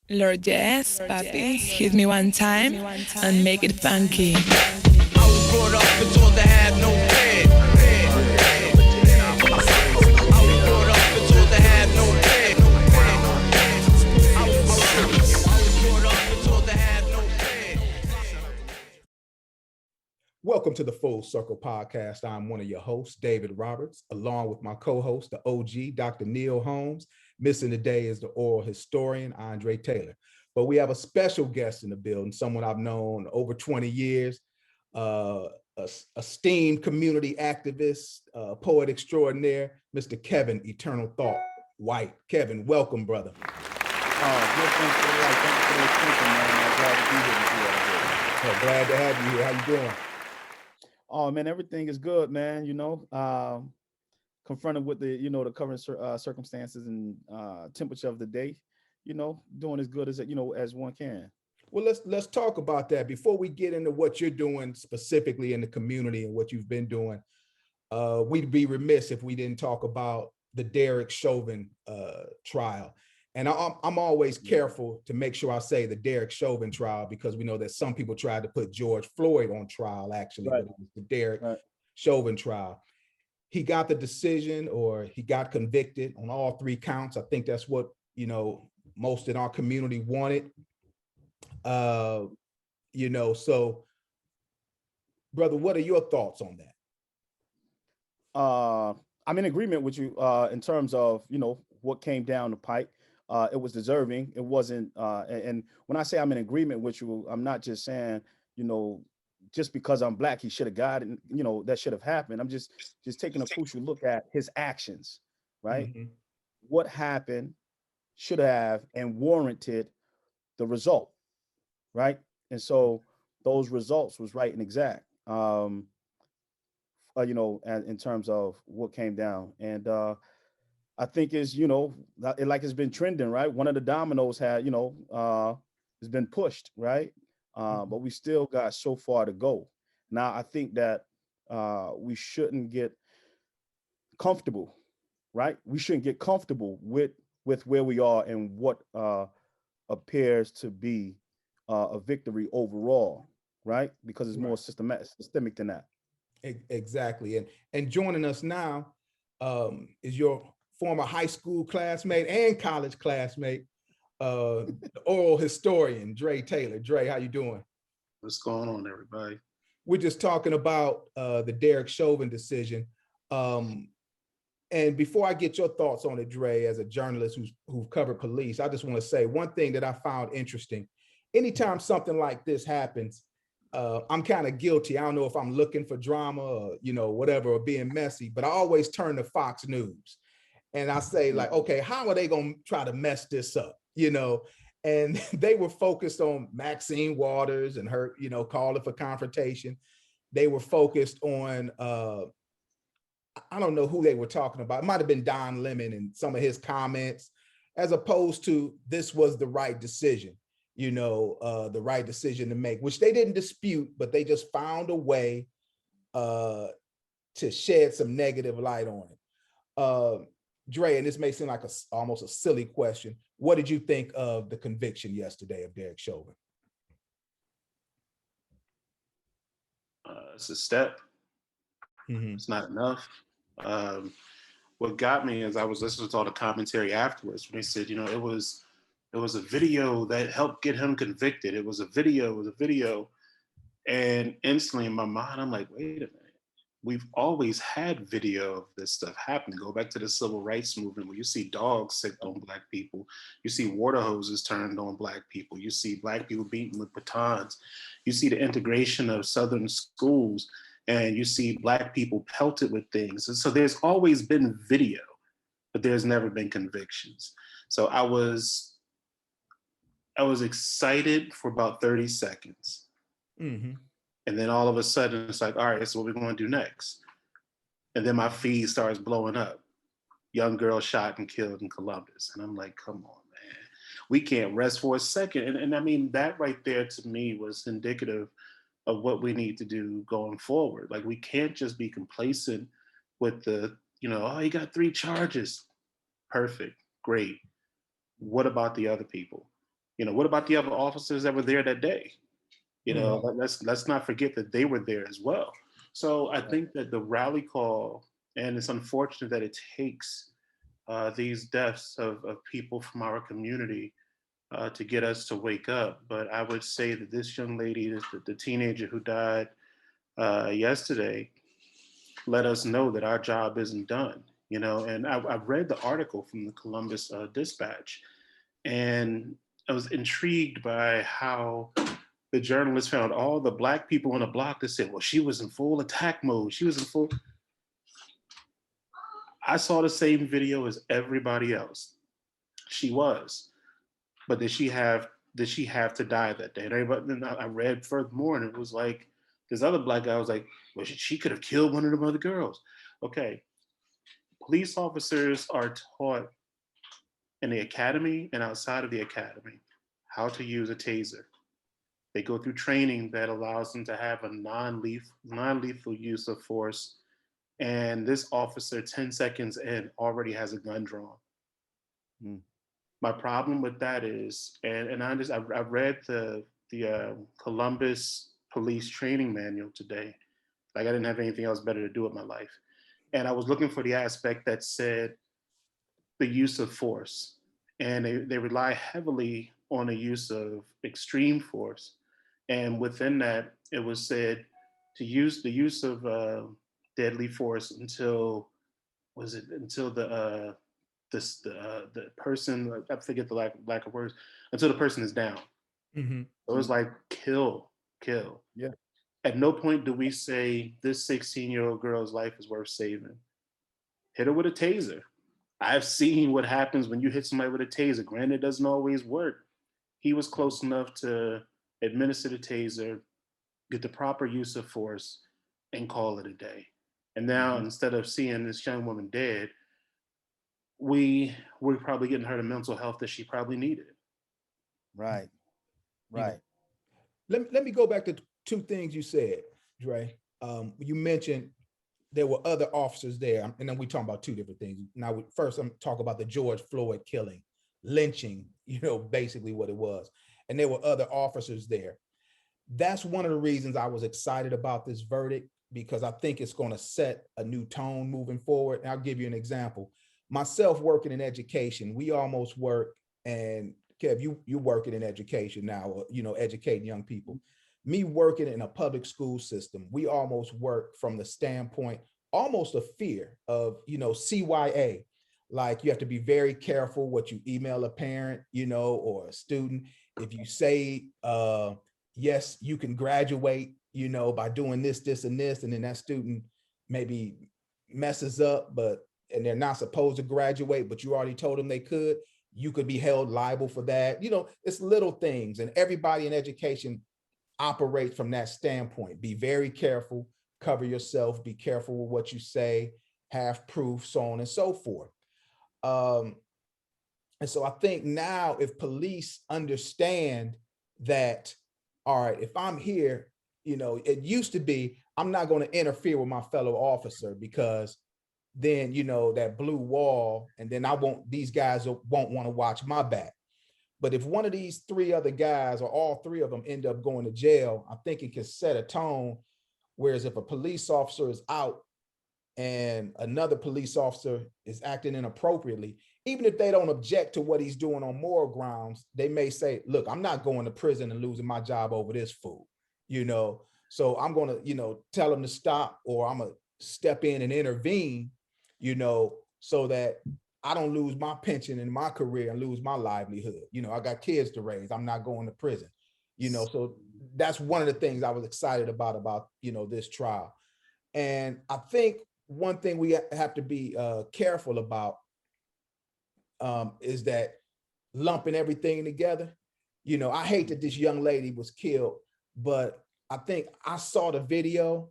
Lord, yes, papi, hit me one time and make it funky. I was brought up and told to have no fear. I was brought up and told to have no fear. I was brought up and told to have no fear. Welcome to the Full Circle Podcast. I'm one of your hosts, David Roberts, along with my co-host, the OG, Dr. Neil Holmes. Missing today is the oral historian, Andre Taylor. But we have a special guest in the building, someone I've known over 20 years, a esteemed community activist, poet extraordinaire, Mr. Kevin Eternal Thought White. Kevin, welcome, brother. Good. Thanks for the light. Thanks for the attention, man. I'm glad to be here with you all here. Oh, glad to have you here. How you doing? Oh man, everything is good, man. Confronted with the current circumstances and temperature of the day. Doing as good as one can. Well, let's talk about that before we get into what you're doing specifically in the community and what you've been doing. We'd be remiss if we didn't talk about the Derek Chauvin trial. And I'm always careful to make sure I say the Derek Chauvin trial because we know that some people tried to put George Floyd on trial, actually, Right. but it was the Derek Right. Chauvin trial. He got the decision, or he got convicted on all three counts. I think that's what, most in our community wanted. So brother, what are your thoughts on that? I'm in agreement with you in terms of what came down the pipe. It was deserving. It wasn't. And when I say I'm in agreement with you, I'm not just saying just because I'm black he should have got it. That should have happened. I'm just taking a crucial look at his actions, right? Mm-hmm. What happened should have and warranted the result, right? And so those results was right and exact. In terms of what came down. And I think it's been trending, right? One of the dominoes has been pushed, right? But we still got so far to go. Now, I think that we shouldn't get comfortable, right? We shouldn't get comfortable with where we are and what appears to be a victory overall, right? Because it's more systemic than that. Exactly. And joining us now is your former high school classmate and college classmate, the oral historian, Dre Taylor. Dre, how you doing? What's going on, everybody? We're just talking about the Derek Chauvin decision. And before I get your thoughts on it, Dre, as a journalist who's covered police, I just want to say one thing that I found interesting. Anytime something like this happens, I'm kind of guilty. I don't know if I'm looking for drama or, whatever, or being messy, but I always turn to Fox News and I say like, okay, how are they going to try to mess this up? And they were focused on Maxine Waters and her, calling for confrontation. They were focused on, I don't know who they were talking about. It might've been Don Lemon and some of his comments, as opposed to this was the right decision. The right decision to make, which they didn't dispute, but they just found a way to shed some negative light on it. Dre, and this may seem like almost a silly question. What did you think of the conviction yesterday of Derek Chauvin? It's a step. Mm-hmm. It's not enough. What got me is I was listening to all the commentary afterwards when they said, it was a video that helped get him convicted. It was a video. And instantly in my mind, I'm like, wait a minute. We've always had video of this stuff happen. Go back to the civil rights movement where you see dogs sicked on Black people. You see water hoses turned on Black people. You see Black people beaten with batons. You see the integration of Southern schools, and you see Black people pelted with things. And so there's always been video, but there's never been convictions. So I was excited for about 30 seconds. Mm-hmm. And then all of a sudden it's like, all right, so what we're going to do next? And then my feed starts blowing up. Young girl shot and killed in Columbus. And I'm like, come on, man. We can't rest for a second. And I mean, that right there to me was indicative of what we need to do going forward. Like, we can't just be complacent with the, oh, you got 3 charges. Perfect, great. What about the other people? What about the other officers that were there that day? Let's not forget that they were there as well. So I think that the rally call, and it's unfortunate that it takes these deaths of people from our community to get us to wake up. But I would say that this young lady, the teenager who died yesterday, let us know that our job isn't done. And I read the article from the Columbus Dispatch, and I was intrigued by how the journalist found all the Black people on the block that said, well, she was in full attack mode. She was in full. I saw the same video as everybody else. She was. But did she have to die that day? And then I read furthermore, and it was like, this other Black guy was like, well, she could have killed one of them other girls. Okay. Police officers are taught in the academy and outside of the academy how to use a taser. They go through training that allows them to have a non-lethal use of force. And this officer, 10 seconds in, already has a gun drawn. My problem with that is, and I read the Columbus Police Training Manual today. Like, I didn't have anything else better to do with my life. And I was looking for the aspect that said the use of force. And they rely heavily on the use of extreme force. And within that, it was said to use the use of deadly force until the person, I forget the lack of words, until the person is down. It was like kill. Yeah. At no point do we say this 16-year-old girl's life is worth saving. Hit her with a taser. I've seen what happens when you hit somebody with a taser. Granted, it doesn't always work. He was close enough to administer the taser, get the proper use of force, and call it a day. And now, instead of seeing this young woman dead, we're probably getting her the mental health that she probably needed. Right. Let me go back to two things you said, Dre. You mentioned there were other officers there, and then we talking about two different things. Now, first, I'm talking about the George Floyd killing, lynching, basically what it was. And there were other officers there. That's one of the reasons I was excited about this verdict, because I think it's going to set a new tone moving forward. And I'll give you an example. Myself working in education, we almost work, and Kev, you working in education now, educating young people. Me working in a public school system, we almost work from the standpoint, almost of fear of, CYA. Like, you have to be very careful what you email a parent, or a student. If you say, yes, you can graduate, by doing this, and this, and then that student maybe messes up, and they're not supposed to graduate, but you already told them they could, you could be held liable for that. It's little things, and everybody in education operates from that standpoint. Be very careful, cover yourself, be careful with what you say, have proof, so on and so forth. And so I think now, if police understand that, all right, if I'm here, it used to be, I'm not going to interfere with my fellow officer, because then, that blue wall, and then these guys won't want to watch my back. But if one of these three other guys, or all three of them, end up going to jail, I think it can set a tone. Whereas if a police officer is out and another police officer is acting inappropriately, even if they don't object to what he's doing on moral grounds, they may say, look, I'm not going to prison and losing my job over this fool, so I'm going to, tell him to stop, or I'm going to step in and intervene, so that I don't lose my pension in my career and lose my livelihood. I got kids to raise. I'm not going to prison, so that's one of the things I was excited about, this trial. And I think one thing we have to be careful about is that lumping everything together. I hate that this young lady was killed, but I think I saw the video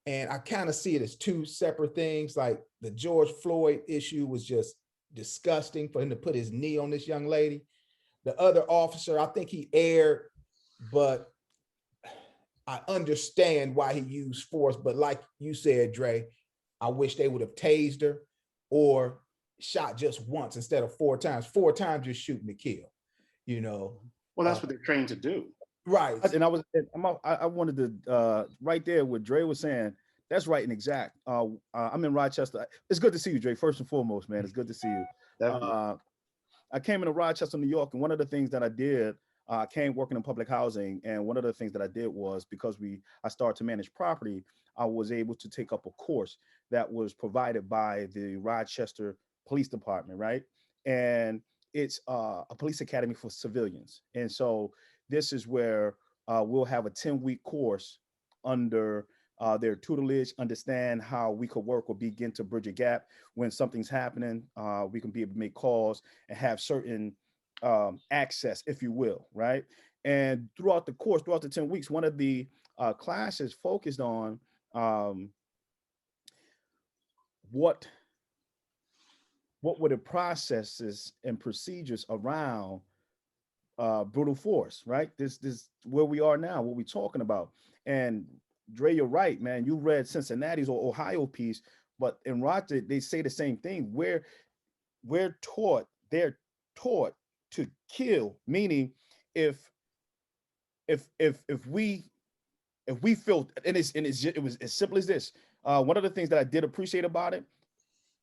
and I kind of see it as two separate things. Like, the George Floyd issue was just disgusting for him to put his knee on this young lady. The other officer, I think he erred, but I understand why he used force. But like you said, Dre, I wish they would have tased her or shot just once instead of 4 times. 4 times, you're shooting to kill. you know. Well, that's what they're trained to do. Right. And I wanted to right there what Dre was saying. That's right and exact. I'm in Rochester. It's good to see you, Dre. First and foremost, man, it's good to see you. Definitely. I came into Rochester, New York, and one of the things that I did, I came working in public housing, and one of the things that I did was because I started to manage property, I was able to take up a course that was provided by the Rochester Police Department, right? And it's a police academy for civilians, and so this is where we'll have a 10-week course under their tutelage, understand how we could work or begin to bridge a gap when something's happening. We can be able to make calls and have certain access, if you will, right? And throughout the course, throughout the 10 weeks, one of the classes focused on what were the processes and procedures around brutal force, right? This where we are now, what we're talking about. And Dre, you're right, man. You read Cincinnati's or Ohio piece, but in Rochester, they say the same thing. They're taught to kill, meaning if we feel, and it was as simple as this. One of the things that I did appreciate about it,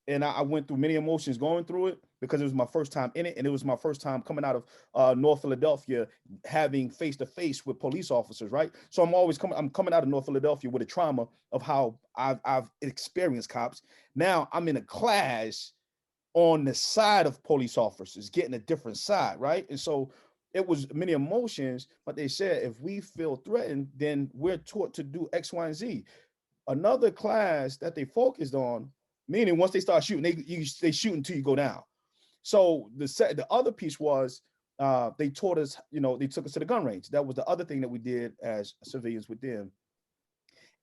and I went through many emotions going through it because it was my first time in it, and it was my first time coming out of North Philadelphia, having face to face with police officers, right? So I'm coming out of North Philadelphia with a trauma of how I've experienced cops. Now I'm in a class on the side of police officers, getting a different side, right? And so it was many emotions, but they said if we feel threatened, then we're taught to do X, Y, and Z. Another class that they focused on, meaning once they start shooting, they shoot until you go down. So the other piece was they taught us, they took us to the gun range. That was the other thing that we did as civilians with them.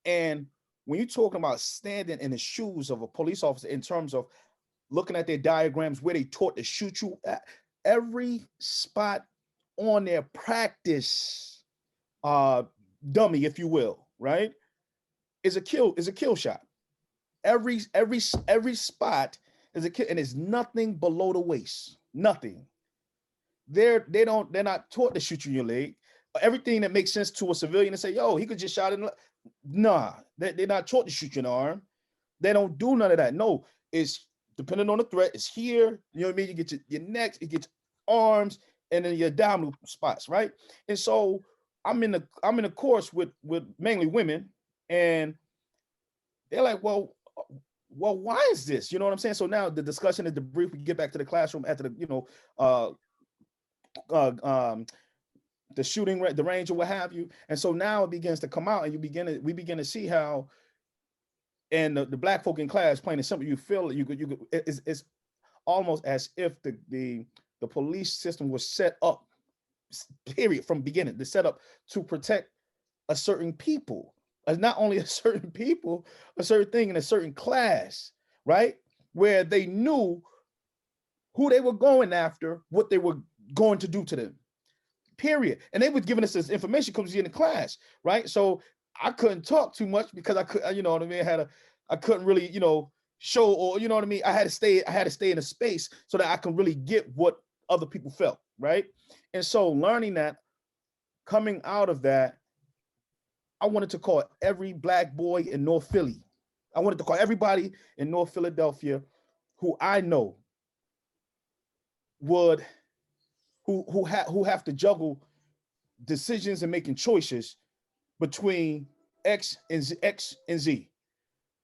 And when you're talking about standing in the shoes of a police officer in terms of looking at their diagrams where they taught to shoot you at, every spot on their practice dummy, if you will, right, is a kill shot. Every spot is a kill, and it's nothing below the waist. Nothing. They're not taught to shoot you in your leg. Everything that makes sense to a civilian and say, yo, he could just shot in. Nah, they're not taught to shoot you in the arm. They don't do none of that. No, it's depending on the threat. It's here. You know what I mean? You get your neck, you get your arms, and then your abdominal spots, right? And so I'm in a course with mainly women, and they're like, well, why is this? You know what I'm saying? So now the discussion is debrief. We get back to the classroom after the the shooting, the range, or what have you. And so now it begins to come out, and we begin to see how, and the black folk in class, plain and simple, you feel it's almost as if the police system was set up, period, from beginning. They're set up to protect a certain people. Not only a certain people, a certain thing in a certain class, right? Where they knew who they were going after, what they were going to do to them, period. And they were giving us this information because we in the class, right? So I couldn't talk too much because I could, you know what I mean? I couldn't really, show, or, you know what I mean? I had to stay in a space so that I can really get what other people felt, right? And so learning that, coming out of that, I wanted to call every black boy in North Philly. I wanted to call everybody in North Philadelphia who I know who have to juggle decisions and making choices between X and Z.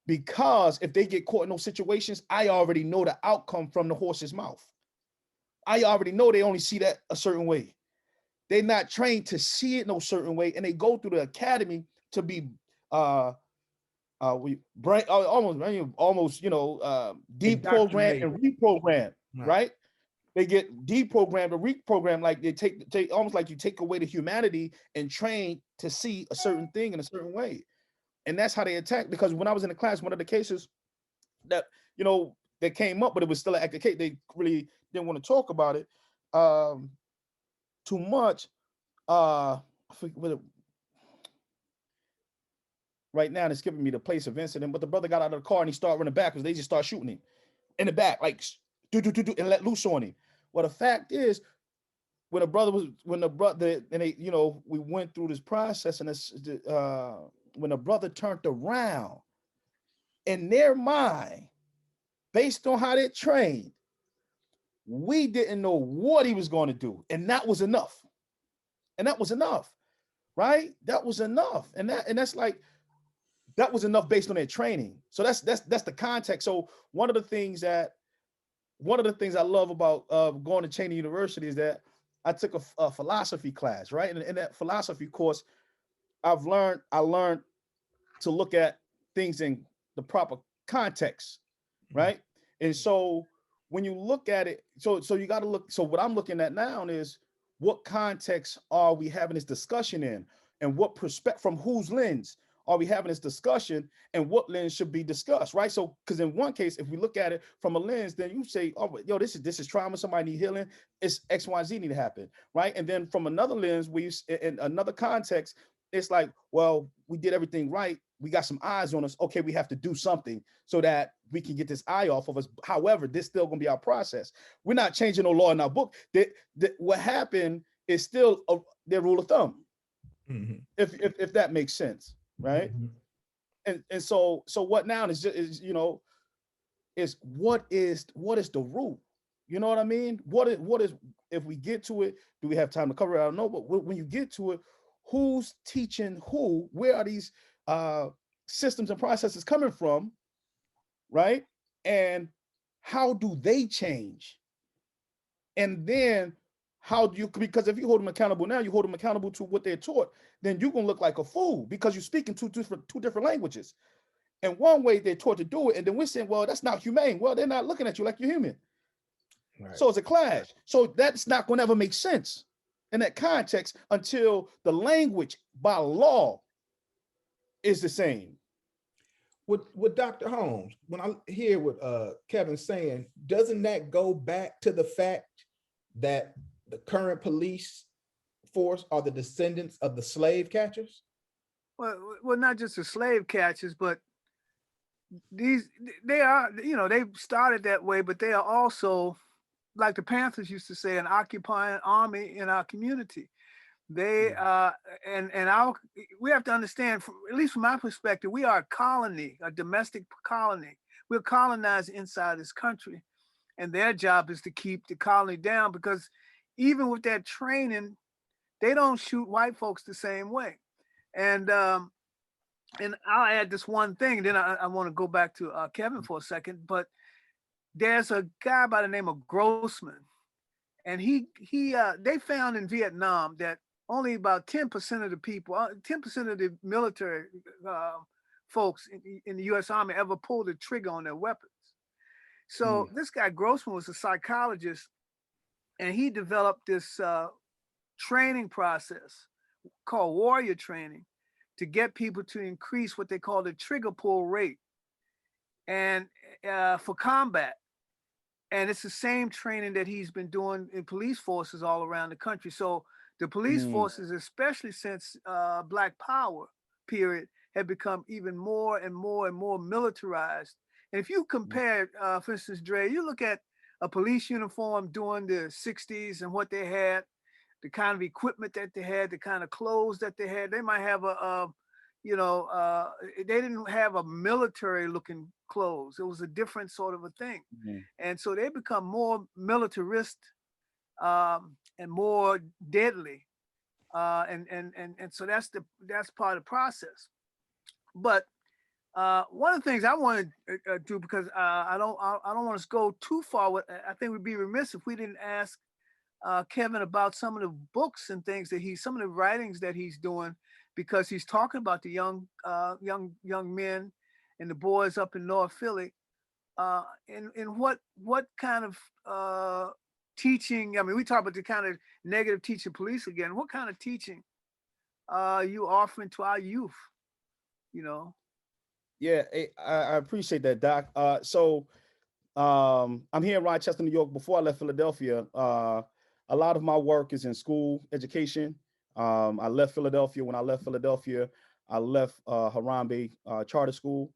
Because if they get caught in those situations, I already know the outcome from the horse's mouth. I already know they only see that a certain way. They're not trained to see it no certain way, and they go through the academy to be almost deprogrammed and reprogrammed, right? They get deprogrammed or reprogrammed, like they take almost like you take away the humanity and train to see a certain thing in a certain way. And that's how they attack. Because when I was in the class, one of the cases that that came up, but it was still an active case, they really didn't want to talk about it too much. I forget what right now it's giving me the place of incident, but the brother got out of the car and he started running backwards. They just start shooting him in the back, like do and let loose on him. Well, the fact is, when the brother, and they, you know, we went through this process, and when the brother turned around, in their mind, based on how they trained, we didn't know what he was going to do, and that was enough. And that was enough, right? That was enough, and that's like, that was enough based on their training. So that's the context. So one of the things I love about going to Cheney University is that I took a philosophy class, right? And in that philosophy course, I learned to look at things in the proper context, right? And so when you look at it, so you got to look. So what I'm looking at now is, what context are we having this discussion in, and what perspective, from whose lens are we having this discussion, and what lens should be discussed, right? So, because in one case, if we look at it from a lens, then you say, oh, yo, this is trauma, somebody need healing, it's X, Y, Z need to happen, right? And then from another lens, in another context, it's like, well, we did everything right, we got some eyes on us, okay, we have to do something so that we can get this eye off of us. However, this still gonna be our process. We're not changing no law in our book. What happened is still their rule of thumb, if that makes sense, right? And so what now is you know, is what is the root? You know what I mean? What is if we get to it, do we have time to cover it? I don't know, but when you get to it, who's teaching who? Where are these systems and processes coming from, right? And how do they change? And then how do you, because if you hold them accountable now, you hold them accountable to what they're taught, then you're gonna look like a fool, because you're speaking two different languages. And one way they're taught to do it, and then we're saying, well, that's not humane. Well, they're not looking at you like you're human. Right. So it's a clash. So that's not gonna ever make sense in that context until the language by law is the same. With Dr. Holmes, when I hear what Kevin's saying, doesn't that go back to the fact that the current police force are the descendants of the slave catchers? Well, not just the slave catchers, but they are, you know, they started that way, but they are also, like the Panthers used to say, an occupying army in our community. They we have to understand, at least from my perspective, we are a colony, a domestic colony. We're colonized inside this country, and their job is to keep the colony down, because even with that training, they don't shoot white folks the same way. And I'll add this one thing, then I want to go back to Kevin for a second, but there's a guy by the name of Grossman, and they found in Vietnam that only about 10% of the people, 10% of the military folks in the U.S. Army ever pulled the trigger on their weapons. So this guy Grossman was a psychologist, and he developed this training process called warrior training to get people to increase what they call the trigger pull rate, and for combat. And it's the same training that he's been doing in police forces all around the country. So the police forces, especially since Black Power period, have become even more and more and more militarized. And if you compare, for instance, Dre, you look at a police uniform during the 60s and what they had, the kind of equipment that they had, the kind of clothes that they had, they might have they didn't have a military looking clothes. It was a different sort of a thing. And so they become more militarist and more deadly. And so that's part of the process. But one of the things I want to do, because I don't want to go too far with, I think we'd be remiss if we didn't ask Kevin about some of the books and things that some of the writings that he's doing, because he's talking about the young men and the boys up in North Philly. And what kind of teaching? I mean, we talk about the kind of negative teaching police again. What kind of teaching are you offering to our youth? You know? Yeah, I appreciate that, Doc. So I'm here in Rochester, New York. Before I left Philadelphia, a lot of my work is in school education. I left Philadelphia. When I left Philadelphia, I left Harambe Charter School.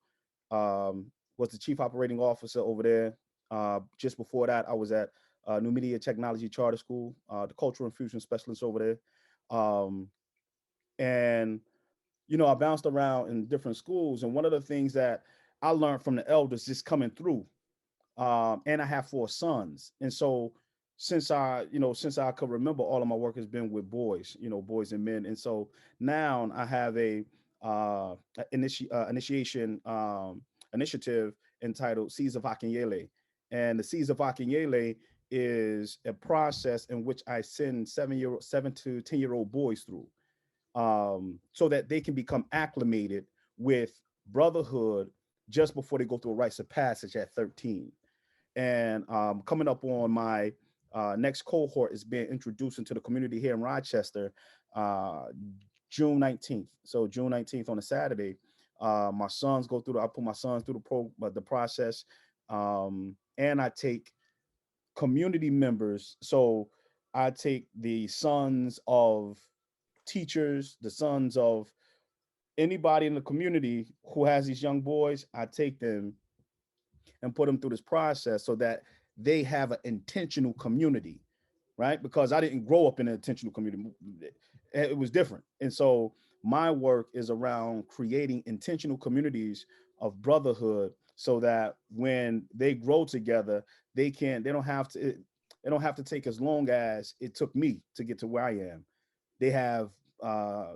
Was the chief operating officer over there. Just before that, I was at New Media Technology Charter School, the cultural infusion specialist over there. And I bounced around in different schools, and one of the things that I learned from the elders just coming through, and I have 4 sons, and so since I could remember, all of my work has been with boys, boys and men, and so now I have a initiation initiative entitled Seeds of Akinyele, and the Seeds of Akinyele is a process in which I send 7 to 10-year-old boys through, so that they can become acclimated with brotherhood just before they go through a rites of passage at 13. And coming up on my next cohort is being introduced into the community here in Rochester, June 19th. So June 19th on a Saturday, my sons go through. I put my sons through the process, and I take community members. So I take the sons of teachers, the sons of anybody in the community who has these young boys. I take them and put them through this process so that they have an intentional community, right? Because I didn't grow up in an intentional community. It was different. And so my work is around creating intentional communities of brotherhood so that when they grow together, they don't have to take as long as it took me to get to where I am. They have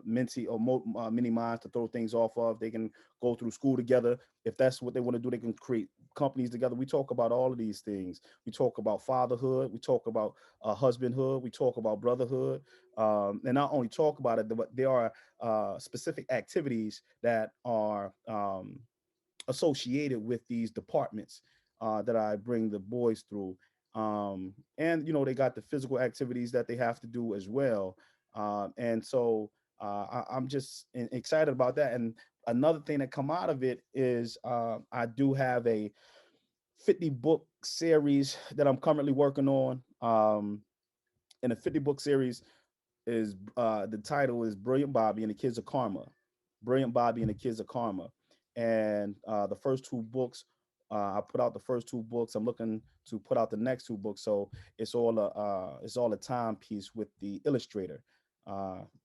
many minds to throw things off of. They can go through school together. If that's what they want to do, they can create companies together. We talk about all of these things. We talk about fatherhood. We talk about husbandhood. We talk about brotherhood. And not only talk about it, but there are specific activities that are associated with these departments that I bring the boys through. And they got the physical activities that they have to do as well. And so I'm just excited about that. And another thing that come out of it is I do have a 50-book series that I'm currently working on. And a 50-book series is the title is Brilliant Bobby and the Kids of Karma. Brilliant Bobby and the Kids of Karma. And the first 2 books, I put out the first 2 books. I'm looking to put out the next 2 books. So it's all a timepiece with the illustrator.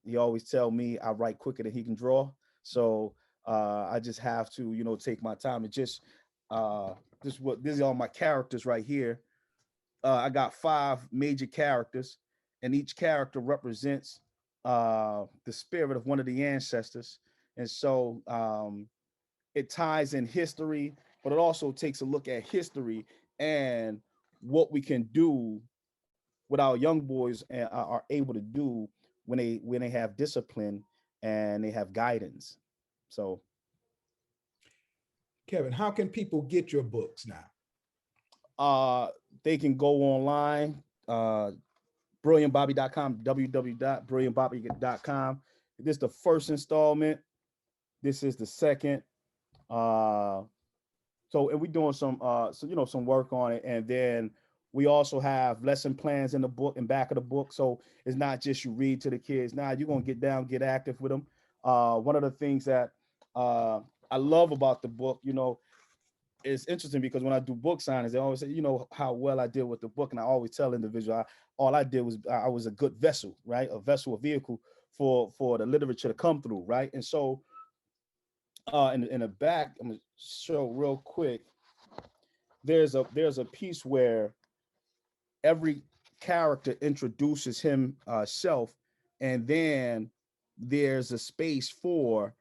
He always tell me I write quicker than he can draw. So I just have to, take my time and just these are all my characters right here. I got 5 major characters, and each character represents the spirit of one of the ancestors. And so it ties in history, but it also takes a look at history and what we can do, what our young boys are able to do when they have discipline and they have guidance. So, Kevin, how can people get your books now? they can go online, brilliantbobby.com, www.brilliantbobby.com. This is the first installment. This is the second. And we're doing some work on it. And then we also have lesson plans in the book and back of the book. So it's not just you read to the kids. Now you're going to get down, get active with them. One of the things that I love about the book, it's interesting because when I do book signings, they always say, how well I did with the book. And I always tell individuals, all I did was I was a good vessel, right? A vehicle for the literature to come through, right? And so in the back, I'm gonna show real quick. There's a piece where every character introduces himself, and then there's a space for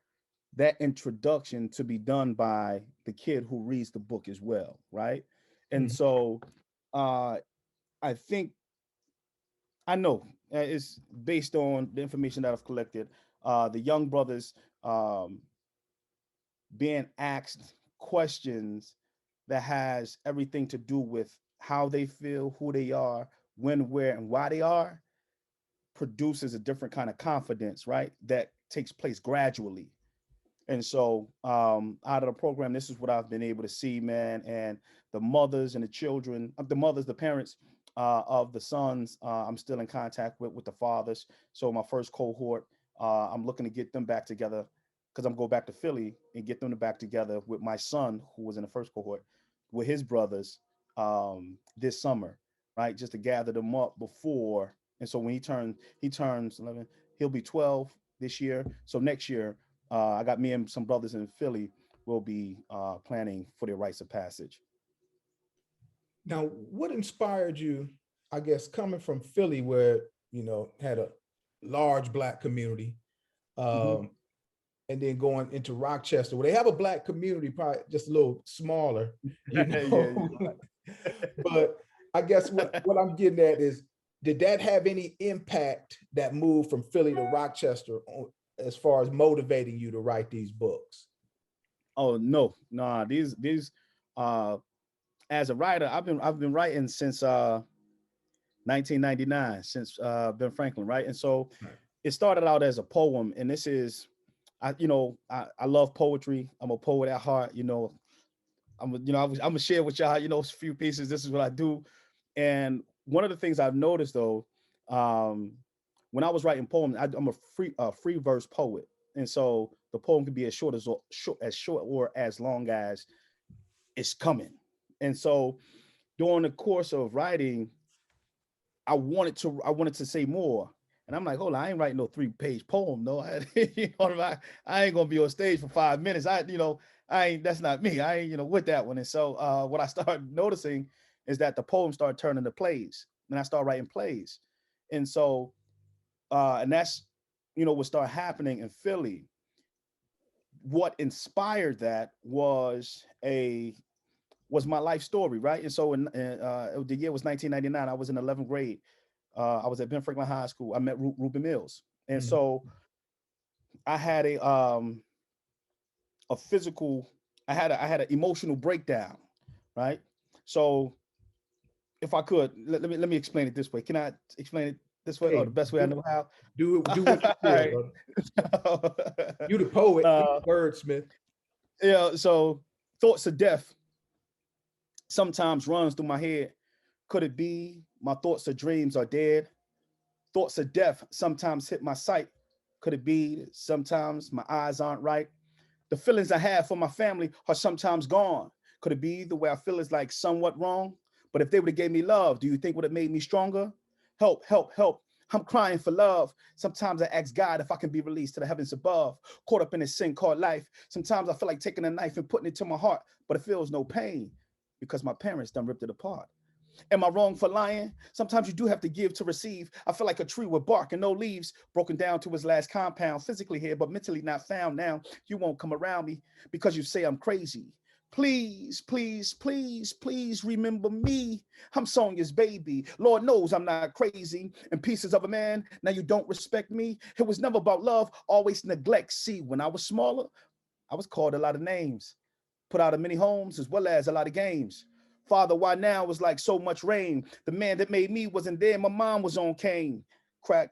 that introduction to be done by the kid who reads the book as well, right? And so I think I know it's based on the information that I've collected. The young brothers being asked questions that has everything to do with how they feel, who they are, when, where, and why they are, produces a different kind of confidence, right? That takes place gradually. And so out of the program, this is what I've been able to see, man. And the mothers and the children, the parents of the sons, I'm still in contact with the fathers. So my first cohort, I'm looking to get them back together because I'm going back to Philly and get them back together with my son, who was in the first cohort, with his brothers this summer. right? Just to gather them up before. And so when he turns 11, he'll be 12 this year. So next year, I got me and some brothers in Philly will be planning for their rites of passage. Now, what inspired you, I guess, coming from Philly, where, had a large Black community, and then going into Rochester, where they have a Black community, probably just a little smaller, Yeah, But I guess what I'm getting at is, did that have any impact, that move from Philly to Rochester, as far as motivating you to write these books? Oh no, nah. These as a writer, I've been writing since 1999, since Ben Franklin, right? And so it started out as a poem, and this is, I love poetry. I'm a poet at heart. I'm gonna share with y'all, a few pieces. This is what I do. And one of the things I've noticed though, when I was writing poems, I'm a free verse poet, and so the poem can be as short or as long as it's coming. And so during the course of writing, I wanted to say more. And I'm like, hold on, I ain't writing no 3-page poem. No, I ain't gonna be on stage for 5 minutes. That's not me. I ain't, with that one. And so what I started noticing is that the poems started turning to plays, and I started writing plays. And so, and that's, what started happening in Philly. What inspired that was my life story, right? And so the year was 1999. I was in 11th grade. I was at Ben Franklin High School. I met Ruben Mills, and so I had a physical. I had an emotional breakdown, right? So, if I could, let me explain it this way. Can I explain it this way? Hey, the best way I know how. Do what you feel, brother. You the poet, you the wordsmith. Yeah. So thoughts of death sometimes runs through my head. Could it be my thoughts of dreams are dead? Thoughts of death sometimes hit my sight. Could it be sometimes my eyes aren't right? The feelings I have for my family are sometimes gone. Could it be the way I feel is like somewhat wrong? But if they would have gave me love, do you think would have made me stronger? Help, help, help. I'm crying for love. Sometimes I ask God if I can be released to the heavens above, caught up in this sin called life. Sometimes I feel like taking a knife and putting it to my heart, but it feels no pain because my parents done ripped it apart. Am I wrong for lying? Sometimes you do have to give to receive. I feel like a tree with bark and no leaves, broken down to its last compound, physically here, but mentally not found now. You won't come around me because you say I'm crazy. Please, please, please, please remember me. I'm Sonia's baby. Lord knows I'm not crazy. And pieces of a man, now you don't respect me. It was never about love, always neglect. See, when I was smaller, I was called a lot of names, put out of many homes as well as a lot of games. Father, why now was like so much rain? The man that made me wasn't there. My mom was on cane, crack,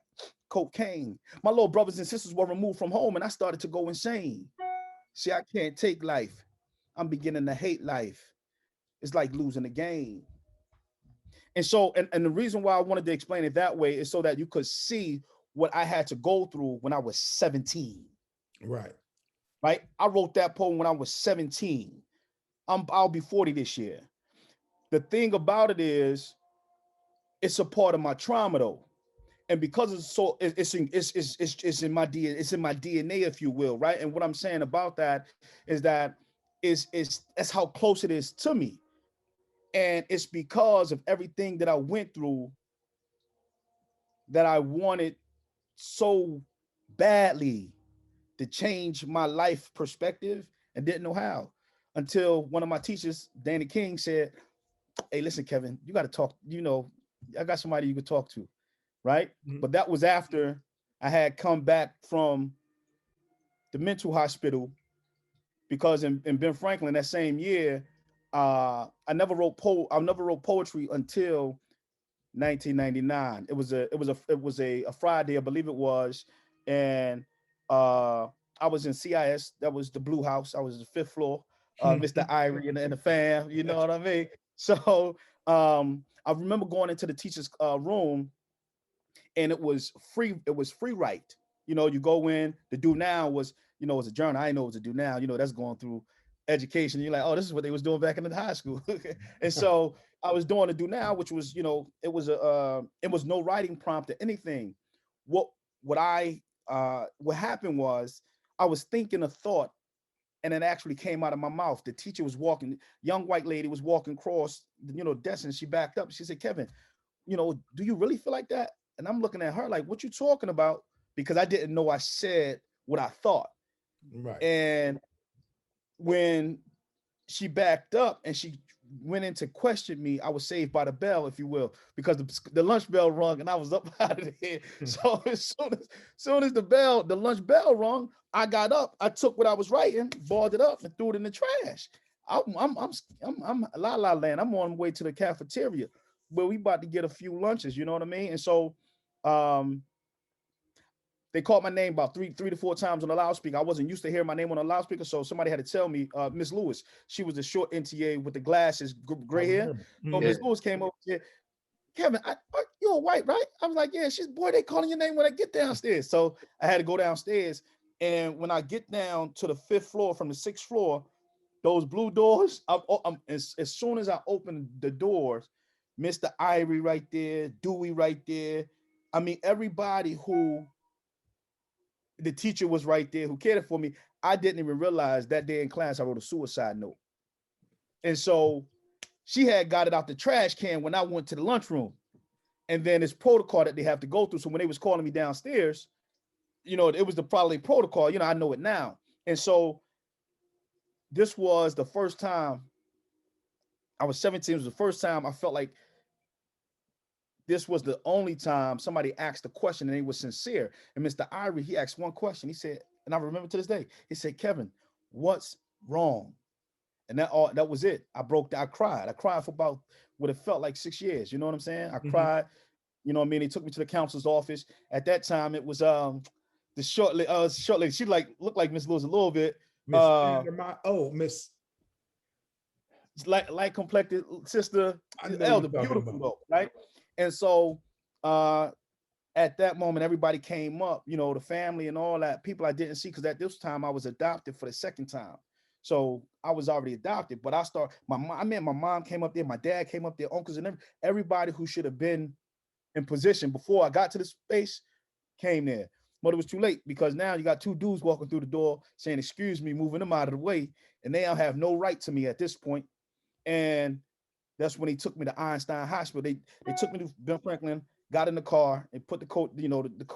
cocaine. My little brothers and sisters were removed from home and I started to go insane. See, I can't take life. I'm beginning to hate life. It's like losing the game. And so, and the reason why I wanted to explain it that way is so that you could see what I had to go through when I was 17. Right. Right? I wrote that poem when I was 17. I'll be 40 this year. The thing about it is, it's a part of my trauma though, and because it's in my DNA, if you will, right? And what I'm saying about that is that's how close it is to me, and it's because of everything that I went through that I wanted so badly to change my life perspective and didn't know how until one of my teachers, Danny King, said, hey, listen, Kevin, you got to talk, I got somebody you could talk to, right? Mm-hmm. But that was after I had come back from the mental hospital, because in Ben Franklin that same year, I never wrote poetry until 1999. It was a Friday, I believe it was, and I was in CIS. That was the Blue House. I was the 5th floor. Mr. Irie and the fam, you know what I mean? So I remember going into the teacher's room, and it was free. It was free write. You go in. The do now was, it was a journal. I didn't know it was a do now. That's going through education. You're like, oh, this is what they was doing back in the high school. And so I was doing to do now, which was, it was no writing prompt or anything. What what happened was I was thinking a thought and it actually came out of my mouth. The teacher was walking, young white lady was walking across, desk, and she backed up. She said, Kevin, do you really feel like that? And I'm looking at her like, what you talking about? Because I didn't know I said what I thought. Right. And when she backed up and she went in to question me, I was saved by the bell, if you will, because the lunch bell rung and I was up out of there. So as soon as the lunch bell rung, I got up, I took what I was writing, balled it up, and threw it in the trash. I'm la la land. I'm on my way to the cafeteria where we about to get a few lunches. You know what I mean? And so, they called my name about three to four times on the loudspeaker. I wasn't used to hearing my name on the loudspeaker, so somebody had to tell me, Miss Lewis. She was the short NTA with the glasses, gray hair. So Miss Lewis came over and said, Kevin, you're white, right? I was like, yeah. She's, boy, they calling your name when I get downstairs. So I had to go downstairs. And when I get down to the 5th floor from the 6th floor, those blue doors, as soon as I opened the doors, Mr. Irie right there, Dewey right there. I mean, everybody who the teacher was right there who cared for me. I didn't even realize that day in class I wrote a suicide note. And so she had got it out the trash can when I went to the lunchroom. And then it's protocol that they have to go through. So when they was calling me downstairs, it was the probably protocol, I know it now. And so this was the first time I was 17. It was the first time I felt like this was the only time somebody asked a question and it was sincere. And Mr. Irie, he asked one question. He said, and I remember to this day, he said, Kevin, what's wrong? And that was it. I cried. I cried for about what it felt like 6 years. You know what I'm saying? I cried. You know what I mean? He took me to the counselor's office. At that time, it was the short lady. She looked like Miss Lewis a little bit. Miss light complected sister, elder, beautiful though, right? And so at that moment, everybody came up, the family and all that, people I didn't see, because at this time I was adopted for the second time. So I was already adopted, but my mom came up there, my dad came up there, uncles and everybody who should have been in position before I got to the space came there. But it was too late, because now you got two dudes walking through the door saying, excuse me, moving them out of the way. And they don't have no right to me at this point. And that's when he took me to Einstein Hospital. They took me to Ben Franklin, got in the car and put the coat, the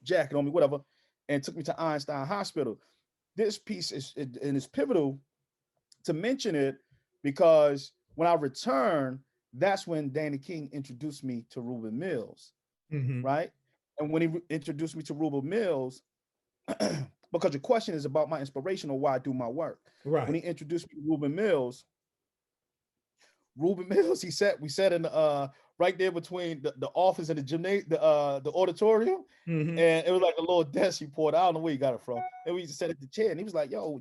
jacket on me, whatever, and took me to Einstein Hospital. This piece is pivotal to mention it, because when I returned, that's when Danny King introduced me to Ruben Mills, right? And when he introduced me to Ruben Mills, because the question is about my inspiration or why I do my work. Right. When he introduced me to Ruben Mills, we sat in the right there between the office and the gymnasium, the auditorium, and it was like a little desk he poured. I don't know where he got it from. And we just sat at the chair, and he was like, "Yo,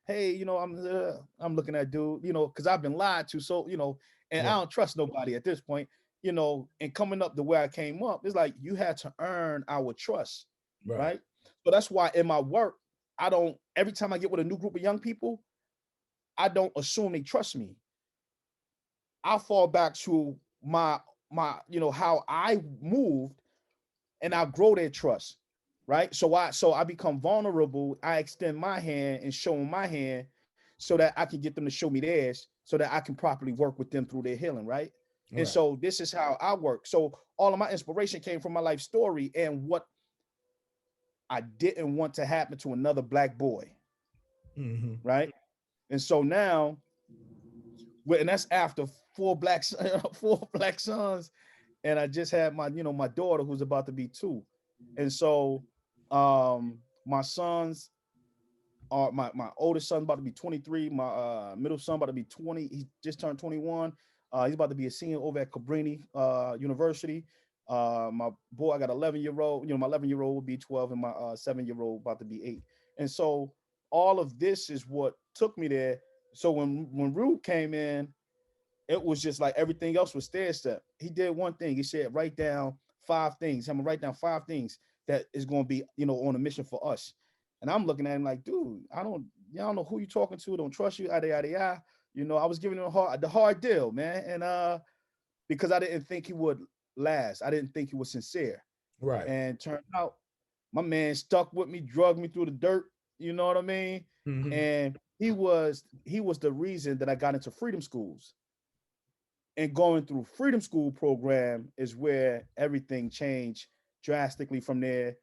hey, I'm looking at dude, because I've been lied to, so and I don't trust nobody at this point, and coming up the way I came up, it's like you had to earn our trust, right? So that's why in my work, every time I get with a new group of young people, I don't assume they trust me. I fall back to my how I moved, and I grow their trust, right? So I become vulnerable. I extend my hand and show them my hand, so that I can get them to show me theirs, so that I can properly work with them through their healing, right? And so this is how I work. So all of my inspiration came from my life story and what I didn't want to happen to another Black boy, right? And so now, and that's after four black sons, and I just had my my daughter who's about to be 2, and so my sons are my oldest son about to be 23, my middle son about to be 20. He just turned 21. He's about to be a senior over at Cabrini University. My boy, I got 11-year-old. My 11-year-old will be 12, and my 7-year-old about to be 8. And so all of this is what took me there. So when Rube came in, it was just like everything else was stair step. He did one thing. He said, write down 5 things. I'm gonna write down 5 things that is going to be, on a mission for us. And I'm looking at him like, dude, I don't know who you're talking to. Don't trust you. Yada, yada, yada. You know, I was giving him the hard deal, man. And because I didn't think he would last. I didn't think he was sincere. Right. And turned out my man stuck with me, drugged me through the dirt. You know what I mean? Mhm. And he was the reason that I got into freedom schools. And going through freedom school program is where everything changed drastically from there.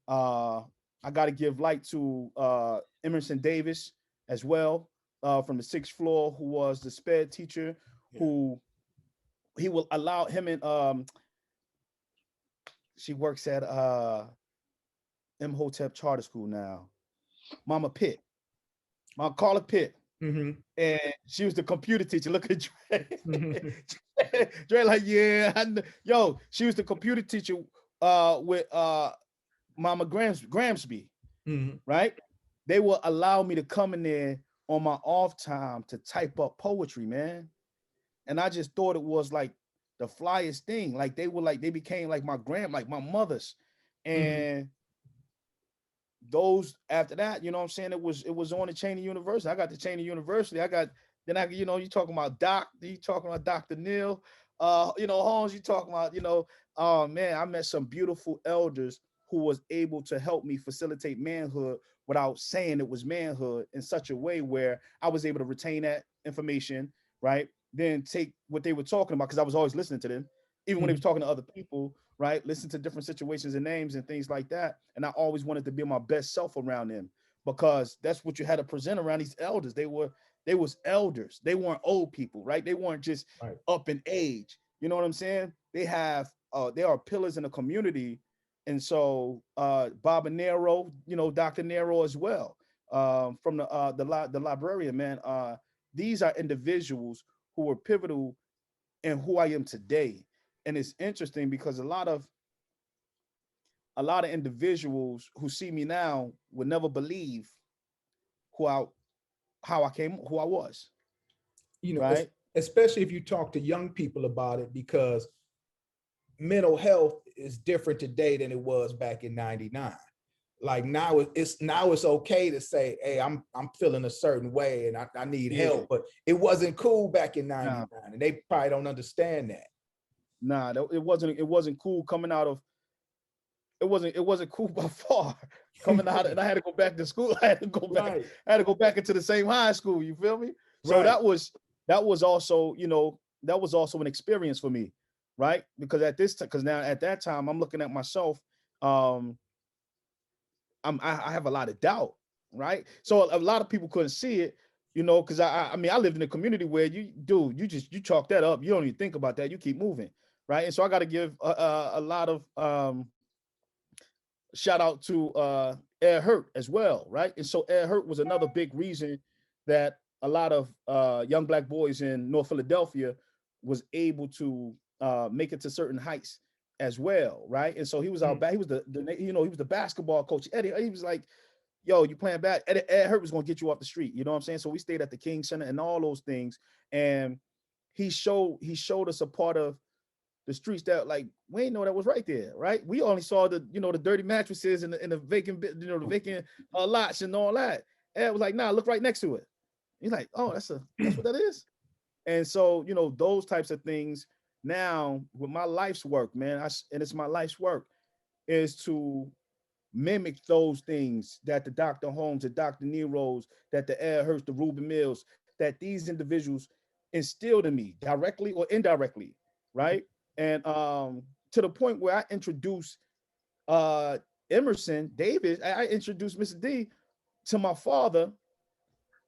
I got to give light to Emerson Davis as well, from the sixth floor, who was the sped teacher, who he will allow him and she works at Imhotep Charter School now. Mama Pitt, Mama Carla Pitt. Mhm. And she was the computer teacher. Look at Dre. Mhm. Dre like, yeah, yo, she was the computer teacher with Mama Gramsby, Mhm. right? They will allow me to come in there on my off time to type up poetry, man. And I just thought it was like the flyest thing. Like they became like like my mothers. Mhm. And those after that, you know what I'm saying? It was on the Cheney University. I got the Cheney University. You talking about you talking about Dr. Neil, Holmes, you talking about, oh man, I met some beautiful elders who was able to help me facilitate manhood without saying it was manhood in such a way where I was able to retain that information, right? Then take what they were talking about, because I was always listening to them, even when they was talking to other people, right? Listen to different situations and names and things like that. And I always wanted to be my best self around them, because that's what you had to present around these elders. They was elders. They weren't old people, right? They weren't just Right. up in age. You know what I'm saying? They are pillars in the community. And so Baba Nero, Dr. Nero as well, from the librarian, man. These are individuals who were pivotal in who I am today. And it's interesting because a lot of individuals who see me now would never believe who I how I came, who I was, right? Especially if you talk to young people about it, because mental health is different today than it was back in 99. Like now it's okay to say, hey, I'm feeling a certain way and I need Yeah. help, but it wasn't cool back in 99, Nah. and they probably don't understand that. Nah, it wasn't cool coming out of it wasn't cool by far coming out, and I had to go back to school. I had to go back. Right. I had to go back into the same high school. You feel me? So Right. that was also, that was also an experience for me, right? Because now at that time I'm looking at myself. I have a lot of doubt, right? So a lot of people couldn't see it, because I mean I lived in a community where you chalk that up. You don't even think about that. You keep moving, right? And so I got to give a lot of shout out to Ed Hurt as well, right? And so Ed Hurt was another big reason that a lot of young Black boys in North Philadelphia was able to make it to certain heights as well, right? And so he was he was he was the basketball coach. Eddie, he was like, yo, you playing bad. Ed Hurt was going to get you off the street. You know what I'm saying? So we stayed at the King Center and all those things. And he showed us a part of the streets that like we didn't know that was right there, right? We only saw the the dirty mattresses and the vacant the vacant lots and all that. And it was like, nah, look right next to it. He's like, oh, that's what that is. And so those types of things now with my life's work, man, and it's my life's work is to mimic those things that the Dr. Holmes, the Dr. Neros, that the Ed Hurst, the Reuben Mills, that these individuals instilled in me directly or indirectly, right? And to the point where I introduced Emerson Davis, I introduced Mr. D to my father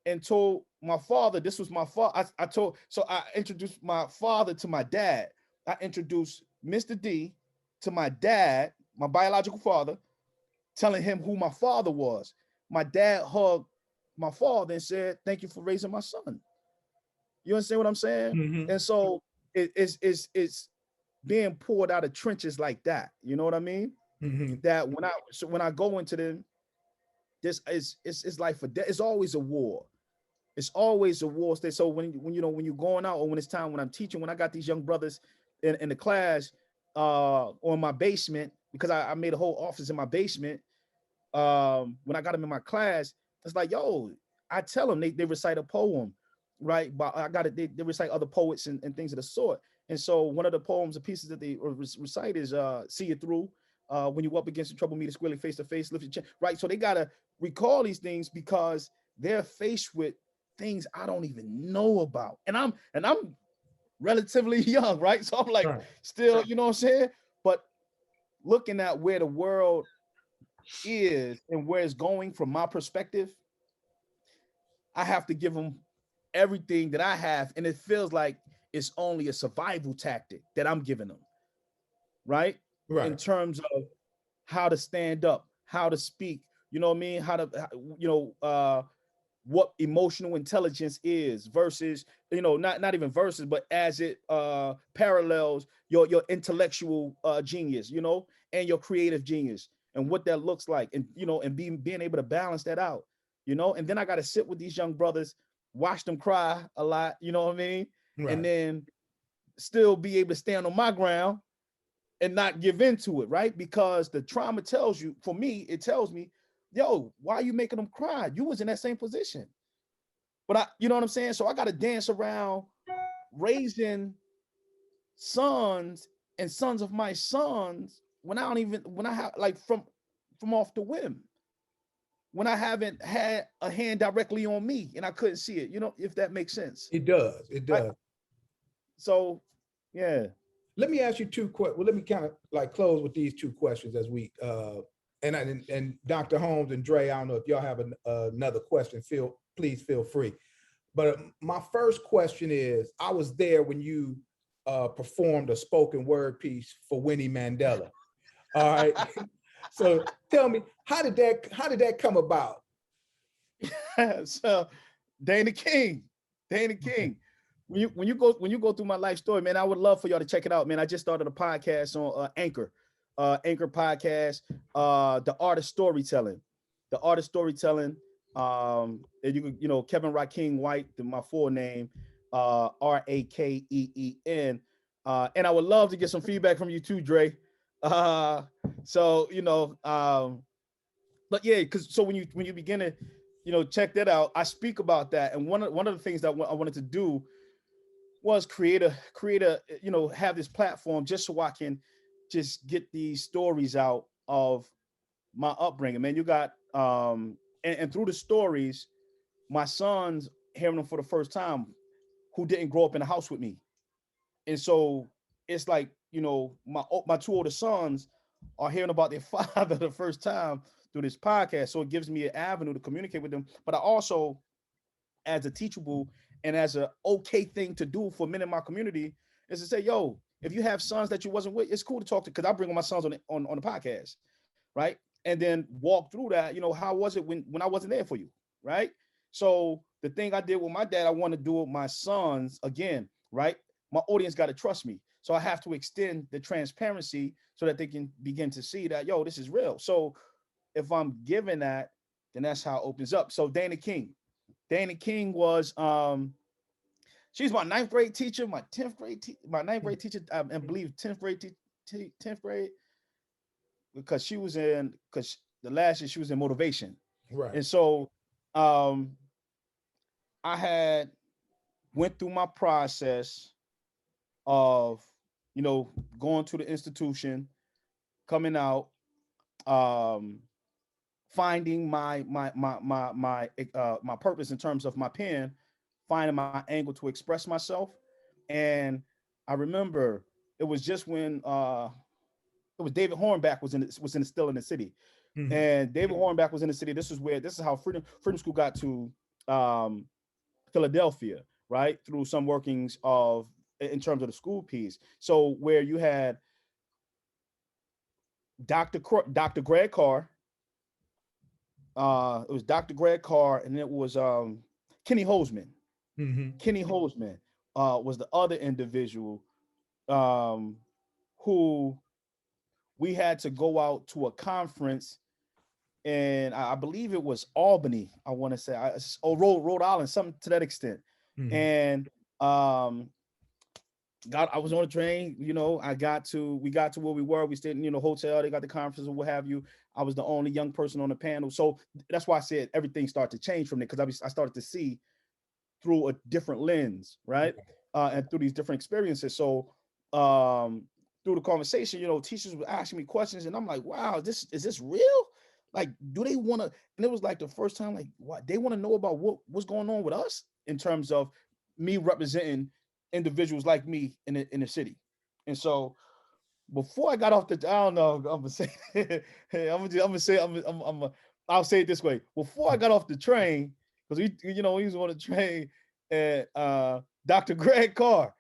and told my father this was my father. I introduced my father to my dad. I introduced Mr. D to my dad, my biological father, telling him who my father was. My dad hugged my father and said, "Thank you for raising my son." You understand what I'm saying? Mhm. And so it's being poured out of trenches like that. You know what I mean? Mhm. That when I go into them, this is it's like for death. It's always a war. It's always a war state. So when you're going out, or when it's time when I'm teaching, when I got these young brothers in the class on my basement, because I made a whole office in my basement. When I got them in my class, it's like, yo, I tell them they recite a poem right? But I got it. They recite other poets and things of the sort. And so one of the poems, the pieces that they recite is "See It Through." When you up against the trouble, meet it squarely face to face, lift your chin. Right. So they gotta recall these things because they're faced with things I don't even know about, and I'm relatively young, right? So I'm like, Right. still, you know what I'm saying? But looking at where the world is and where it's going from my perspective, I have to give them everything that I have, and it feels like it's only a survival tactic that I'm giving them, right? In Right. terms of how to stand up, how to speak, you know what I mean? What emotional intelligence is versus, not even versus, but as it parallels your intellectual genius, and your creative genius and what that looks like, and and being able to balance that out, and then I got to sit with these young brothers, watch them cry a lot, you know what I mean? And Right. then still be able to stand on my ground and not give into it, right? Because the trauma tells you, for me, it tells me, yo, why are you making them cry? You was in that same position. But you know what I'm saying? So I got to dance around raising sons and sons of my sons when when I have like from off the whim, when I haven't had a hand directly on me and I couldn't see it, if that makes sense. It does. It Right? does. So, yeah. Let me ask you two questions. Well, let me kind of like close with these two questions as we and Dr. Holmes and Dre, I don't know if y'all have another question. Please feel free. But my first question is, I was there when you performed a spoken word piece for Winnie Mandela. All right. So tell me, how did that come about? So Dana King. Okay. When you go through my life story, man, I would love for y'all to check it out, man. I just started a podcast on Anchor podcast, the art of storytelling, and you can, Kevin Rakeem White, my full name, Rakeen, and I would love to get some feedback from you too, Dre. So but yeah, because so when you begin to check that out, I speak about that, and one of the things that I wanted to do was create a have this platform just so I can just get these stories out of my upbringing, man. You got and through the stories, my sons hearing them for the first time who didn't grow up in a house with me. And so it's like, my two older sons are hearing about their father the first time through this podcast. So it gives me an avenue to communicate with them. But I also, as a teachable and as a okay thing to do for men in my community, is to say, yo, if you have sons that you wasn't with, it's cool to talk to, because I bring all my sons on the podcast, right? And then walk through that, how was it when I wasn't there for you, right? So the thing I did with my dad, I want to do with my sons again, right? My audience got to trust me. So I have to extend the transparency so that they can begin to see that, yo, this is real. So if I'm giving that, then that's how it opens up. So Dana King was, she's my ninth grade teacher, my ninth grade teacher, I believe 10th grade, 10th grade, because the last year she was in motivation. Right. And so I had went through my process of, going to the institution, coming out, finding my purpose in terms of my pen, finding my angle to express myself. And I remember it was just when it was David Hornback still in the city. Mhm. And David Hornback was in the city. This is how Freedom School got to Philadelphia, right? Through some workings in terms of the school piece. So where you had Dr. Greg Carr, it was Dr. Greg Carr, and it was Kenny Holzman. Mhm. Kenny Holzman was the other individual who we had to go out to a conference, and I believe it was Albany. I want to say, Rhode Island, something to that extent. Mhm. And I was on a train. We got to where we were. We stayed in hotel. They got the conference or what have you. I was the only young person on the panel, so that's why I said everything started to change from there, because I started to see through a different lens, right? And through these different experiences. So through the conversation, you know, teachers were asking me questions, and I'm like, wow, is this real? Like, do they want to? And it was like the first time, like, what they want to know about what's going on with us in terms of me representing individuals like me in the city. And so before I got off the, I don't know, I'm gonna say, hey, I'll say it this way. Before I got off the train, because we was on the train, and Dr. Greg Carr,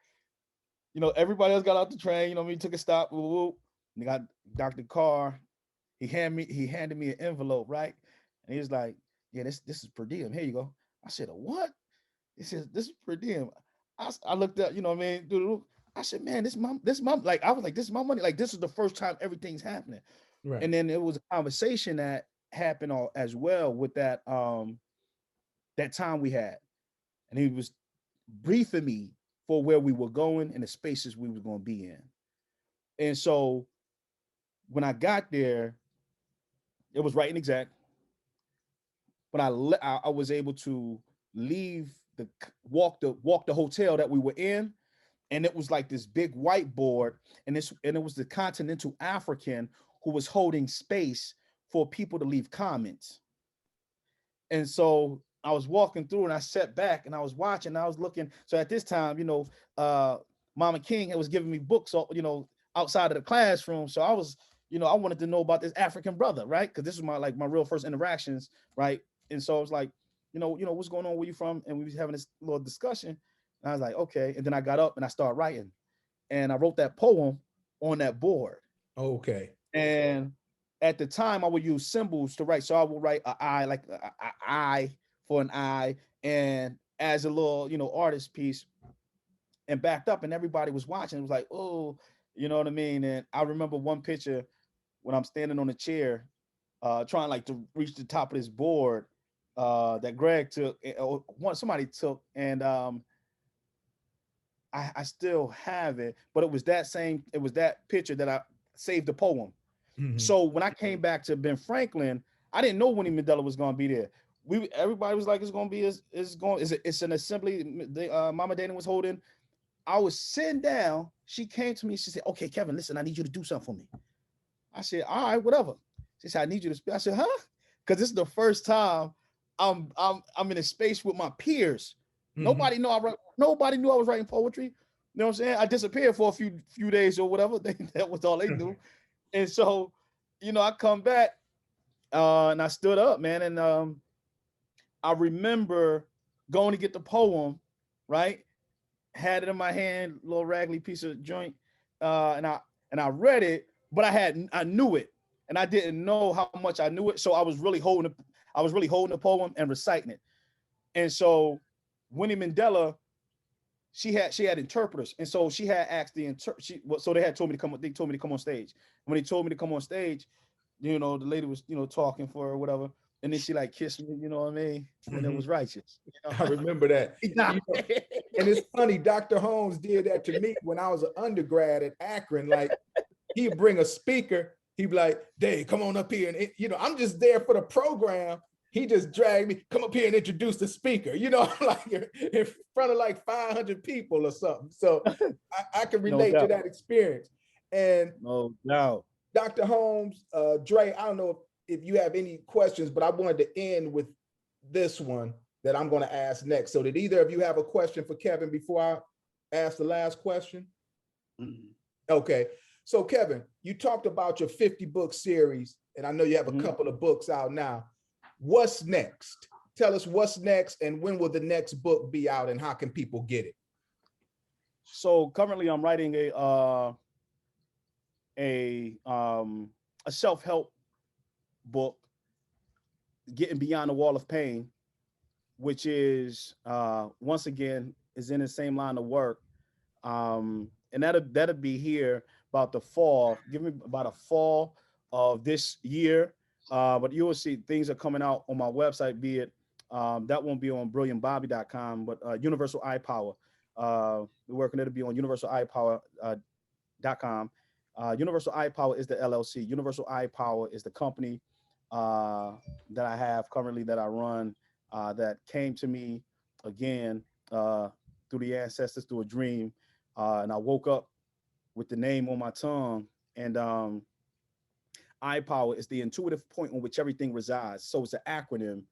you know, everybody else got out the train, you know, we took a stop, whoop, whoop, and got Dr. Carr. He handed me an envelope, right? And he was like, yeah, this is per diem. Here you go. I said, a what? He says, this is per diem. I looked up, you know what I mean? I said, man, this my, like, I was like, this is my money. Like, this is the first time everything's happening. Right. And then it was a conversation that happened as well with that time we had. And he was briefing me for where we were going and the spaces we were going to be in. And so when I got there, it was right and exact. But I was able to leave walk the hotel that we were in, and it was like this big whiteboard, and it was the Continental African who was holding space for people to leave comments. And so I was walking through, and I sat back, and I was watching, and I was looking. So at this time, you know, Mama King was giving me books, you know, outside of the classroom. So I was, you know, I wanted to know about this African brother, right? Because this was my real first interactions, right? And so I was like, you know, what's going on? Where you from? And we was having this little discussion. And I was like, okay. And then I got up and I started writing, and I wrote that poem on that board. Okay. And at the time, I would use symbols to write. So I would write an I, like a I for an I, and as a little, you know, artist piece, and backed up, and everybody was watching. It was like, oh, you know what I mean? And I remember one picture when I'm standing on a chair, trying like to reach the top of this board that Greg took, or somebody took, and I still have it, but it was that picture that I saved the poem. Mhm. So when I came back to Ben Franklin, I didn't know Winnie Mandela was going to be there. Everybody was like, it's going to be, it's an assembly. Mama Dana was holding. I was sitting down. She came to me. She said, okay, Kevin, listen, I need you to do something for me. I said, all right, whatever. She said, I need you to speak. I said, huh? Because this is the first time I'm in a space with my peers. Mhm. Nobody knew I was writing poetry. You know what I'm saying? I disappeared for a few days or whatever. That was all they knew. And so, you know, I come back and I stood up, man. And I remember going to get the poem, right? Had it in my hand, little raggedy piece of joint. And I read it, but I knew it. And I didn't know how much I knew it. So I was really holding the poem and reciting it. And so Winnie Mandela, she had interpreters, and so she had asked so they told me to come on stage. When they told me to come on stage, you know, the lady was, you know, talking for her or whatever, and then she like kissed me, you know what I mean? And it was righteous. You know? I remember that. You know, and it's funny, Dr. Holmes did that to me when I was an undergrad at Akron. Like, he'd bring a speaker, he'd be like, Dave, come on up here. And you know, I'm just there for the program. He just dragged me, come up here and introduce the speaker, you know, like in front of like 500 people or something. So I can relate to that experience. And no doubt. Dr. Holmes, Dre, I don't know if you have any questions, but I wanted to end with this one that I'm going to ask next. So did either of you have a question for Kevin before I ask the last question? Mm-hmm. Okay. So Kevin, you talked about your 50 book series, and I know you have a couple of books out now. What's next? Tell us what's next, and when will the next book be out, and how can people get it? So currently I'm writing a self-help book, Getting Beyond the Wall of Pain, which is once again is in the same line of work. And that'll be here about the fall. Give me about a fall of this year. But you will see things are coming out on my website, be it that won't be on brilliantbobby.com, but Universal Eye Power. We're working it'll be on universalipower.com. Universal Eye Power is the LLC. Universal Eye Power is the company that I have currently that I run, that came to me again through the ancestors through a dream, and I woke up with the name on my tongue. And I power is the intuitive point on which everything resides. So it's an acronym.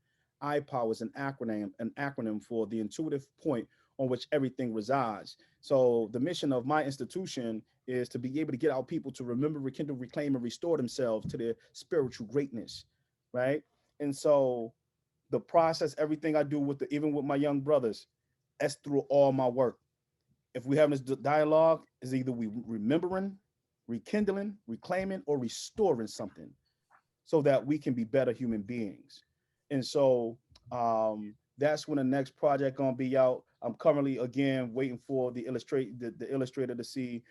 I power is an acronym for the intuitive point on which everything resides. So the mission of my institution is to be able to get our people to remember, rekindle, reclaim, and restore themselves to their spiritual greatness, right? And so the process, everything I do with even with my young brothers, that's through all my work. If we have this dialogue, is either we remembering, rekindling, reclaiming, or restoring something so that we can be better human beings. And so that's when the next project gonna be out. I'm currently again waiting for the illustrator to see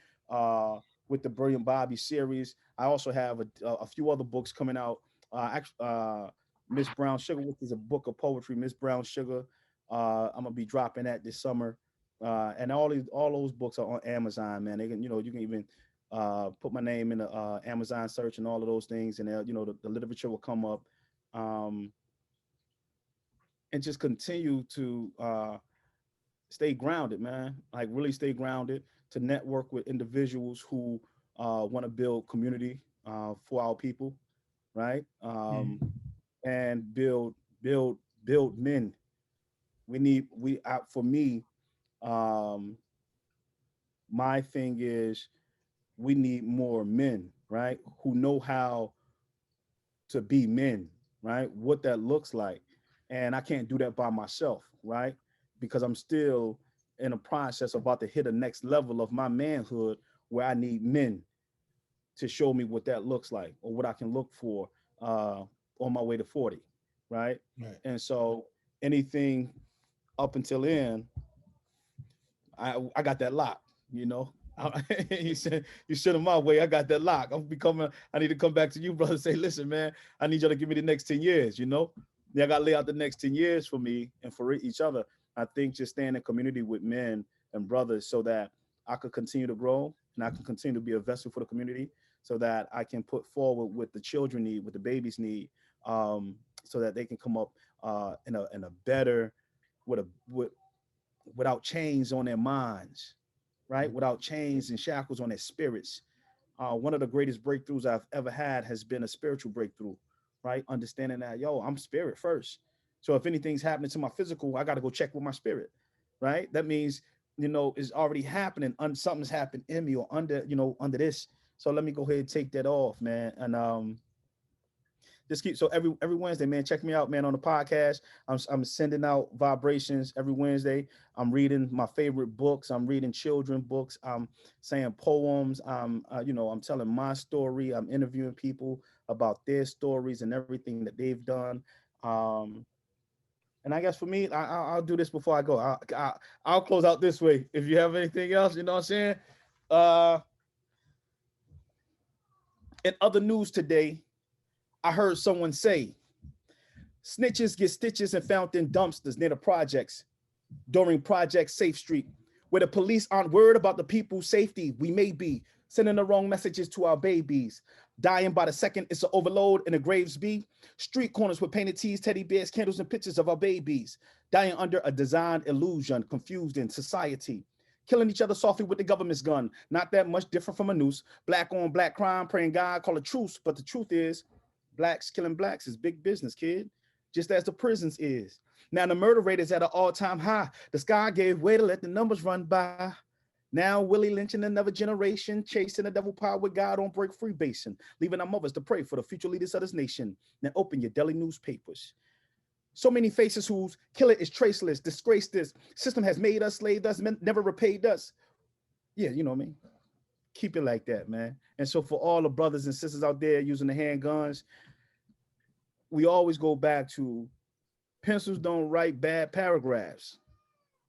with the Brilliant Bobby series. I also have a few other books coming out. Miss Brown Sugar, which is a book of poetry. Miss Brown Sugar. I'm gonna be dropping that this summer. And all those books are on Amazon, man. They can, you can even put my name in the Amazon search and all of those things, and the literature will come up. And just continue to stay grounded, man. Like really stay grounded, to network with individuals who want to build community for our people, right? And build men. For me, my thing is we need more men, right? Who know how to be men, right? What that looks like. And I can't do that by myself, right? Because I'm still in a process about to hit a next level of my manhood where I need men to show me what that looks like or what I can look for on my way to 40, right? Right. And so anything up until then, I got that lock, you said you should have my way. I got that lock. I need to come back to you, brother, and say, listen, man, I need y'all to give me the next 10 years, I got to lay out the next 10 years for me and for each other. I think just staying in community with men and brothers so that I could continue to grow and I can continue to be a vessel for the community so that I can put forward what the children need, what the babies need, so that they can come up in a better, without chains on their minds, right? Without chains and shackles on their spirits. One of the greatest breakthroughs I've ever had has been a spiritual breakthrough, right? Understanding that, I'm spirit first. So if anything's happening to my physical, I got to go check with my spirit, right? That means, it's already happening. Something's happened in me or under this. So let me go ahead and take that off, man. And just keep, so every Wednesday, man, check me out, man, on the podcast. I'm sending out vibrations every Wednesday. I'm reading my favorite books. I'm reading children books. I'm saying poems. I'm telling my story. I'm interviewing people about their stories and everything that they've done. And I guess for me, I'll do this before I go. I'll close out this way. If you have anything else, you know what I'm saying? In other news today, I heard someone say, snitches get stitches and found in dumpsters near the projects during Project Safe Street, where the police aren't worried about the people's safety. We may be sending the wrong messages to our babies. Dying by the second, it's an overload in the graves be. Street corners with painted tees, teddy bears, candles, and pictures of our babies. Dying under a designed illusion, confused in society. Killing each other softly with the government's gun. Not that much different from a noose. Black on black crime, praying God, call a truce. But the truth is, blacks killing blacks is big business, kid. Just as the prisons is. Now the murder rate is at an all-time high. The sky gave way to let the numbers run by. Now Willie lynching another generation, chasing the devil power with God on break free basin, leaving our mothers to pray for the future leaders of this nation. Now open your daily newspapers. So many faces whose killer is traceless, disgrace this. System has made us, slaved us, never repaid us. Yeah, you know what I mean? Keep it like that, man. And so for all the brothers and sisters out there using the handguns, we always go back to pencils don't write bad paragraphs.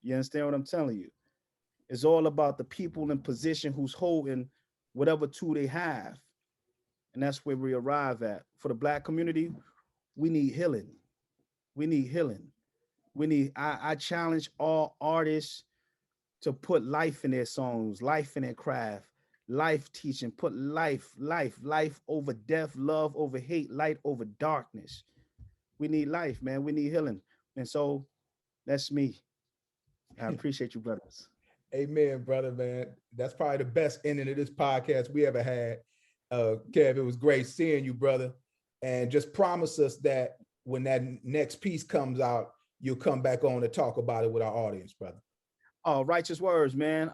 You understand what I'm telling you? It's all about the people in position who's holding whatever tool they have. And that's where we arrive at. For the black community, we need healing. We need healing. I challenge all artists to put life in their songs, life in their craft, life teaching, put life over death, love over hate, light over darkness. We need life, man. We need healing. And so that's me. I appreciate you, brothers. Amen, brother, man. That's probably the best ending of this podcast we ever had. Kev, it was great seeing you, brother. And just promise us that when that next piece comes out, you'll come back on to talk about it with our audience, brother. Oh, righteous words, man.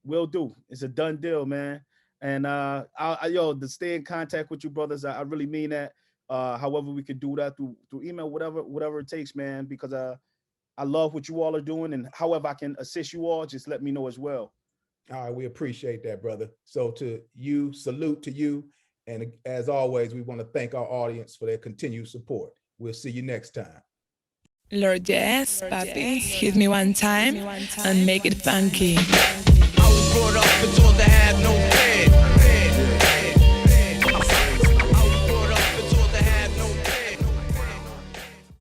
Will do. It's a done deal, man. And to stay in contact with you, brothers. I really mean that. However, we could do that through email, whatever it takes, man. Because I love what you all are doing, and however I can assist you all, just let me know as well. All right, we appreciate that, brother. So to you, salute to you. And as always, we want to thank our audience for their continued support. We'll see you next time. Lord, yes, papi. Hit me one time and make it funky. I was brought up and told to have no fear.